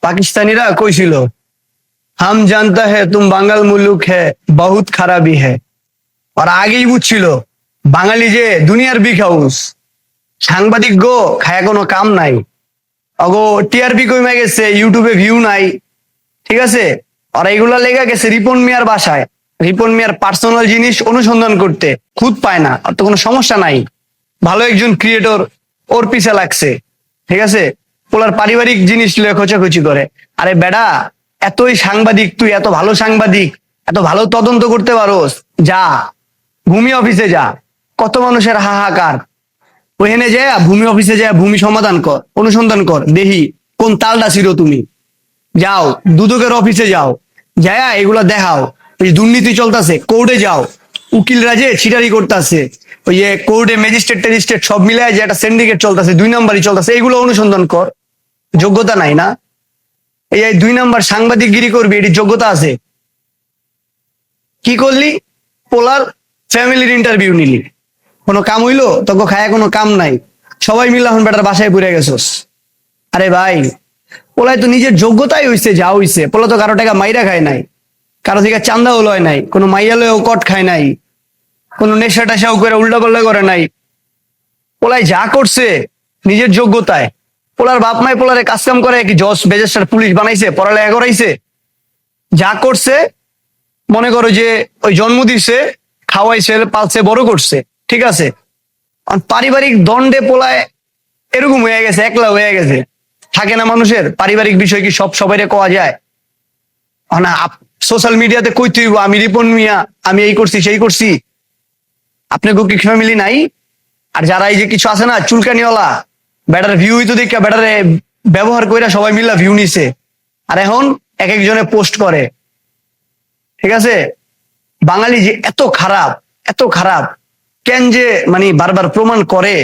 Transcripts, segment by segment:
পাকিস্তানিরা কইছিল, হাম জানতা হে তুম বাঙ্গাল মুলুক হে বহুত খারাপি হে। আর আগেই বুঝছিল বাঙালি যে দুনিয়ার বিগ হাউস, সাংবাদিক গো খায় কোনো কাম নাই, অগো টিআরপি কমে গেছে, ইউটিউবে ভিউ নাই, ঠিক আছে। আর এইগুলা লেগে গেছে রিপন মিয়ার বাসায়, রিপন মিয়ার পার্সোনাল জিনিস অনুসন্ধান করতে, খুদ পায় না, আর তো কোনো সমস্যা নাই। ভালো একজন ক্রিয়েটর ওর পিছে লাগছে, ঠিক আছে। ওনার পারিবারিক জিনিস লয়ে খোঁচাখুচি করে। আরে বেডা, এতই সাংবাদিক, তুই এত ভালো সাংবাদিক, এত ভালো তদন্ত করতে পারোস, যা ভূমি অফিসে যা। কত মানুষের হাহাকার, ওখানে যা ভূমি অফিসে যা ভূমি সমাধান কর, অনুসন্ধান কর, দেখি কোন তালটা ছিল তুমি। যাও দুদকের অফিসে যাও, যায়া এগুলা দেখাও। ওই দুর্নীতি চলতেছে, কোর্টে যাও, উকিলরা যে ছিটারি করতেছে, ওই যে কোর্টে ম্যাজিস্ট্রেট টেজিস্ট্রেট সব মিলায় যে একটা সিন্ডিকেট চলতেছে, 2 নম্বরই চলতেছে, এগুলো অনুসন্ধান কর। যোগ্যতা নাই না? এই 2 নম্বর সাংবাদিকগিরি করবি, এটি যোগ্যতা আছে? কি করলি? পোলার ফ্যামিলির ইন্টারভিউ নিলি, কোনো কাম হইলো? তোকে খায় কোনো কাম নাই, সবাই মিলে এখন বেটার বাসায় পুড়ে গেছস। আরে ভাই, পোলায় তো নিজের যোগ্যতাই হইছে, যা হইছে। পোলা তো কারো টাকা মাইরা খায় নাই, কারো থেকে চান্দাও লয় নাই, কোনো মাইয়া লয়েও কট খায় নাই, কোনো নেশা টেশাও করে উল্টা পাল্টা করে নাই। পোলায় যা করছে নিজের যোগ্যতায়। পোলার বাপ মাই পোলারে কাজ কাম করে কি জজ ম্যাজিস্ট্রেট পুলিশ বানাইছে, পড়ালেখা করাইছে? যা করছে মনে করো যে ওই জন্ম দিছে, খাওয়াইছে, পালছে, বড় করছে, ঠিক আছে। আর পারিবারিক দণ্ডে পোলায় এরকম হয়ে গেছে, একলা হয়ে গেছে। থাকে না মানুষের পারিবারিক বিষয়, কি সব সবাইরে কোয়া যায় না? সোশ্যাল মিডিয়াতে কই তুই আমি রিপন মিয়া, আমি এই করছি সেই করছি। আপনার কি ফ্যামিলি নাই? আর যারা এই যে কিছু আছে না চুলকানিওয়ালা, ব্যাটার ভিউ হইতো দেখা ব্যাটারে ব্যবহার কইরা সবাই মিলা ভিউ নিছে, আর এখন এক একজনে পোস্ট করে, ঠিক আছে। বাঙালি যে এত খারাপ, এত খারাপ, কেন যে মানে বারবার প্রমাণ করে,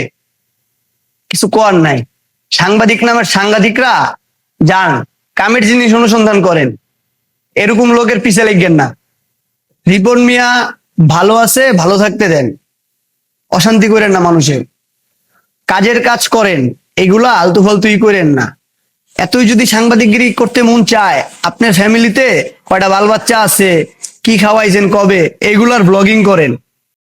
কিছু কোয়ার নাই। সাংবাদিক নামের সাংবাদিকরা যান কামের জিনিস অনুসন্ধান করেন, এরকম লোকের পিছে লেগেন না। রিপন মিয়া ভালো আছে, ভালো থাকতে দেন, অশান্তি করেন না মানুষের। কাজের কাজ করেন, এগুলা আলতু ফালতুই করেন না। এতই যদি সাংবাদিকগিরি করতে মন চায়, আপনার ফ্যামিলিতে কয়টা বাল বাচ্চা আছে, কি খাওয়াইছেন কবে, এগুলার ব্লগিং করেন।